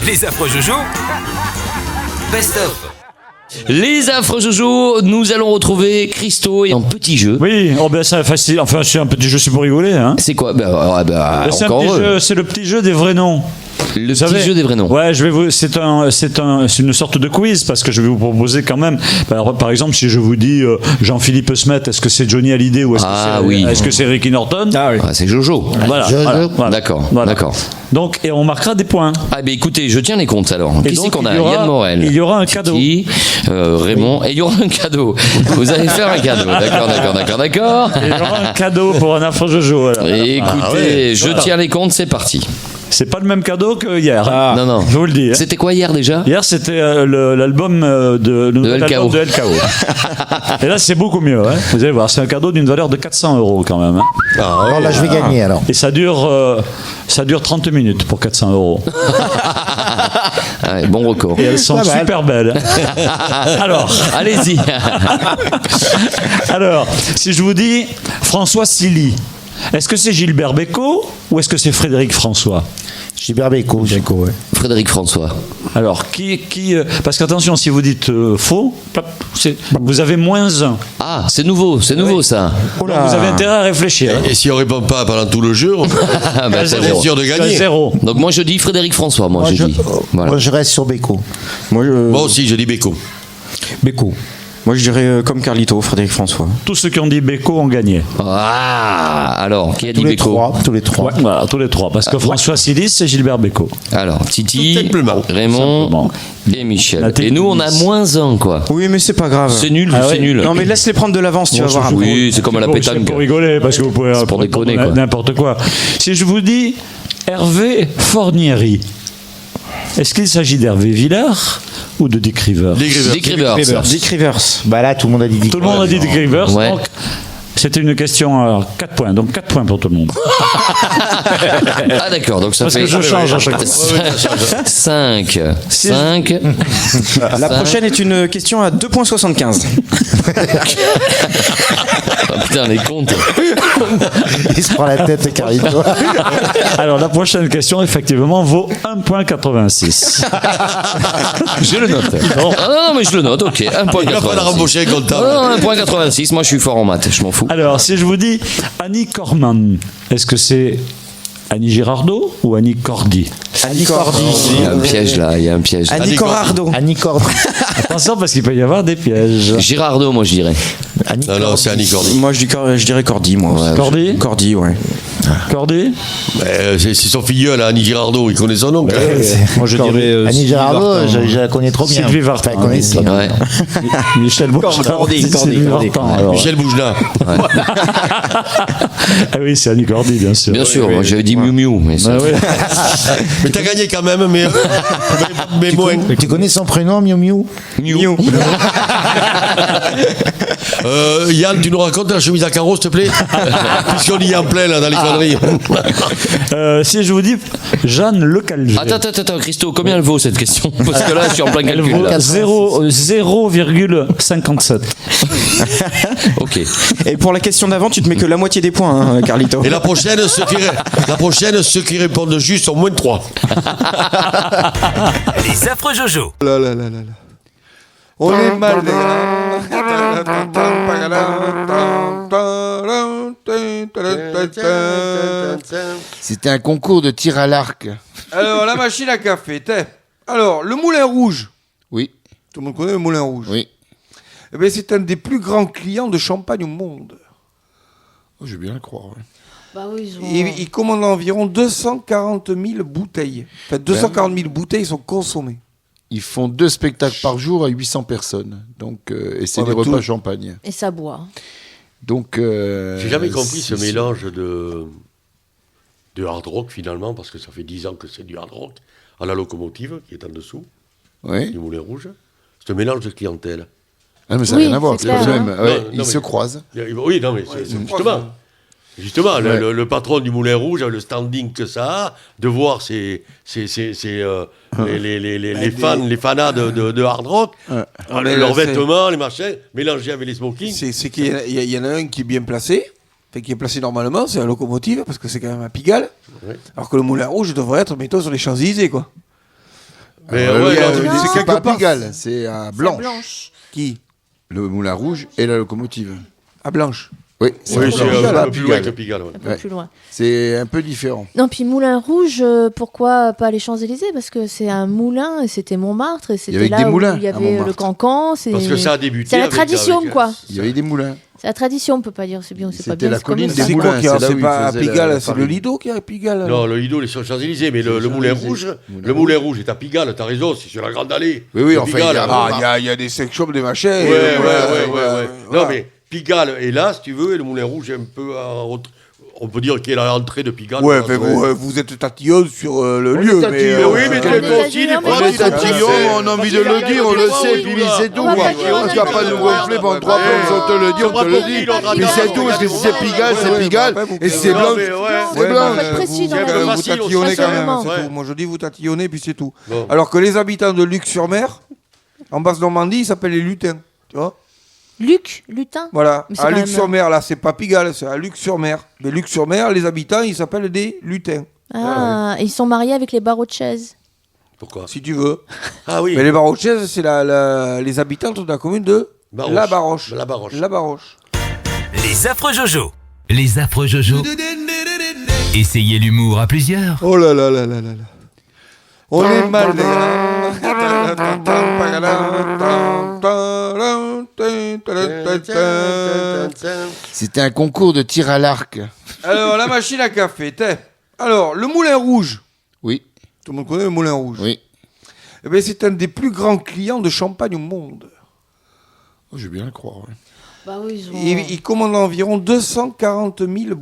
Les affreux Jojo, best of. Les affreux Jojo, nous allons retrouver Christo et un petit jeu. Oui, oh ben c'est facile. Enfin, c'est un petit jeu, c'est pour rigoler. Hein. C'est quoi C'est un encore petit heureux. jeu, c'est le petit jeu des vrais noms. Le petit jeu des vrais noms. Ouais, c'est une sorte de quiz parce que je vais vous proposer quand même. Par exemple, si je vous dis Jean-Philippe Smet, est-ce que c'est Johnny Hallyday ou est-ce que c'est Ricky Norton? C'est Jojo. Voilà. D'accord. Donc, et on marquera des points. Ah ben écoutez, je tiens les comptes alors. Qui c'est qu'on a? Yann Morel. Il y aura un cadeau. Raymond. Et il y aura un cadeau. Vous allez faire un cadeau. D'accord. Il y aura un cadeau pour un affreux Jojo. Écoutez, je tiens les comptes, c'est parti. C'est pas le même cadeau que hier. Non. Je vous le dis. Hein. C'était quoi hier déjà? Hier, c'était l'album de LKO. Et là, c'est beaucoup mieux. Hein. Vous allez voir, c'est un cadeau d'une valeur de 400 € quand même. Hein. Alors là, je vais gagner alors. Et ça dure 30 minutes pour 400 €. Ouais, bon record. Et elles sont super belles. Alors, allez-y. Alors, si je vous dis François Silly, est-ce que c'est Gilbert Bécaud ou est-ce que c'est Frédéric François? Gilbert Bécaud, ouais. Frédéric François. Alors, parce qu'attention, si vous dites faux, vous avez -1. Ah, c'est nouveau ça. Donc, vous avez intérêt à réfléchir. Et si on répond pas pendant tout le jeu, on est sûr de gagner. 0. Donc moi je dis Frédéric François, Moi, je reste sur Bécaud. Moi aussi, je dis Bécaud. Bécaud. Moi je dirais comme Carlito, Frédéric François. Tous ceux qui ont dit Bécaud ont gagné. Ah, alors, qui a dit Bécaud? Tous les trois. Ouais, voilà, tous les trois. Parce que François Silly, c'est Gilbert Bécaud. Alors, Titi, Simplement. Raymond et Michel. Et nous, on a -1, quoi. Oui, mais c'est pas grave. C'est nul, c'est nul. Non, mais laisse-les prendre de l'avance, tu vas voir après. Oui, c'est comme à la pétanque. C'est pour rigoler, parce que vous pouvez pour déconner, quoi. N'importe quoi. Si je vous dis Hervé Fornieri, est-ce qu'il s'agit d'Hervé Villard ou de Dick Rivers? Dick Rivers. Dick Rivers. Bah là, tout le monde a dit Dick. Tout le monde a dit Dick Rivers. Ouais. Donc, c'était une question à 4 points. Donc 4 points pour tout le monde. Ah d'accord, donc ça Parce fait... que je change à chaque fois. 5. La prochaine est une question à 2,75 points. Ah, putain, les comptes. Il se prend la tête, Carlito. Alors la prochaine question, effectivement, vaut 1,86 points. Je le note. Non, mais je le note, ok. 1,86 points. Il va falloir embaucher un comptable. Non, 1,86 moi je suis fort en maths, je m'en fous. Alors, si je vous dis Annie Corman, est-ce que c'est Annie Girardot ou Annie Cordy? Annie Cordy. Il y a un piège là, il y a un piège. Annie Corardo. Annie Cordy. Attention, parce qu'il peut y avoir des pièges. Girardot, moi je dirais. Non, c'est Annie Cordy. Moi je dirais Cordy, moi. Ouais, Cordy? Cordy, ouais. Cordy? C'est son filleul, Annie Girardot, il connaît son nom. Moi je dirais. Annie Girardot, je la connais trop bien. Sylvie Vartan. Enfin, connaissez. Ouais. Michel Bougelin. Cordy. Michel Bougelin. Ah oui, c'est Annie Cordy, bien sûr. Bien sûr, moi j'avais dit Miu Miu. Mais Ah oui. Mais t'as gagné quand même, mais moins. Tu connais son prénom, Miu Miu? Miu. Yann, tu nous racontes la chemise à carreaux, s'il te plaît? Puisqu'on y est en plein, là, dans les conneries. Si je vous dis Jeanne Le Calvé. Attends, Christo, combien elle vaut cette question? Parce que là, je suis en plein Elle calcul. vaut Là. 0,57. Ok. Et pour la question d'avant, tu te mets que la moitié des points, hein, Carlito. Et la prochaine, ceux qui répondent juste sont -3. Les affreux Jojo. On est mal C'était un concours de tir à l'arc. Alors, la machine à café, Alors, le Moulin Rouge. Oui. Tout le monde connaît le Moulin Rouge. Oui. Eh bien, c'est un des plus grands clients de champagne au monde. Oh, je veux bien le croire. Ouais. Bah oui, Il commande environ 240 000 bouteilles. Enfin, 240 000 bouteilles sont consommées. Ils font 2 spectacles par jour à 800 personnes. Donc, et c'est des repas champagne. Et ça boit. Donc, j'ai jamais compris ce mélange de hard rock finalement, parce que ça fait 10 ans que c'est du hard rock, à la locomotive qui est en dessous, du Moulin Rouge. C'est un mélange de clientèle. Ah, mais ça n'a rien à voir. C'est clair, le même. hein. Ouais, ils se croisent. Oui, non, mais c'est justement. Justement, le patron du Moulin Rouge a le standing que ça a, de voir les fanas de hard rock, leurs vêtements, les machins, mélangés avec les smokings. C'est qu'il y en a un qui est bien placé, qui est placé normalement, c'est la locomotive, parce que c'est quand même à Pigalle, alors que le Moulin Rouge devrait être, mettons, sur les Champs-Élysées, quoi. Mais c'est quelque part Pigalle, c'est à Blanche. Blanche. Qui? Le Moulin Rouge et la locomotive. À Blanche. Oui, c'est un peu plus loin que Pigalle. Un peu plus loin. C'est un peu différent. Non, puis Moulin Rouge, pourquoi pas les Champs-Élysées? Parce que c'est un moulin, et c'était Montmartre, et c'était là où il y avait le cancan. Parce que ça a débuté. C'est la tradition, quoi. Il y avait des moulins. C'est la tradition, on peut pas dire c'est bien ou c'est pas bien. C'était la colline des C'est moulins. C'est pas à Pigalle, c'est le Lido qui est à Pigalle. Non, le Lido, il est sur les Champs-Élysées, mais le Moulin Rouge, le Moulin Rouge est à Pigalle, t'as raison, c'est sur la Grande Allée. Oui, enfin, il y a des sex shops, des machins. Ouais. Non, mais Pigalle est là, si tu veux, et le Moulin Rouge est un peu on peut dire qu'il est à l'entrée de Pigalle. Ouais, mais vous êtes tatillon sur le lieu. Oui, mais toi aussi, des fois, on est tatillon, on a envie de le dire, on le sait, puis c'est tout. On ne va pas nous gonfler pendant 3 plombs, on te le dit, on te le dit. Mais c'est tout, parce que si c'est Pigalle, c'est Pigalle, et si c'est Blanche, c'est Blanche. Vous tatillonnez quand même, c'est tout. Moi je dis vous tatillonnez, puis c'est tout. Alors que les habitants de Luc-sur-Mer, en Basse-Normandie, ils s'appellent les lutins, tu vois. Lutin. Voilà, à Luc-sur-Mer, là, c'est pas Pigalle, c'est à Luc-sur-Mer. Mais Luc-sur-Mer, les habitants, ils s'appellent des lutins. Ah, ils sont mariés avec les barreaux de chaise. Pourquoi? Si tu veux. Ah oui. Mais les barreaux de chaise, c'est les habitantes de la commune de La Baroche. La Baroche. La Baroche. Les affreux Jojo. Les affreux Jojo. Essayez l'humour à plusieurs. Oh là là là là là là. On est mal. C'était un concours de tir à l'arc. Alors, la machine à café. Alors, le Moulin Rouge. Oui. Tout le monde connaît le Moulin Rouge. Oui. Eh bien, c'est un des plus grands clients de champagne au monde. Oh, je vais bien le croire. Ouais. Bah oui, Il commande environ 240 000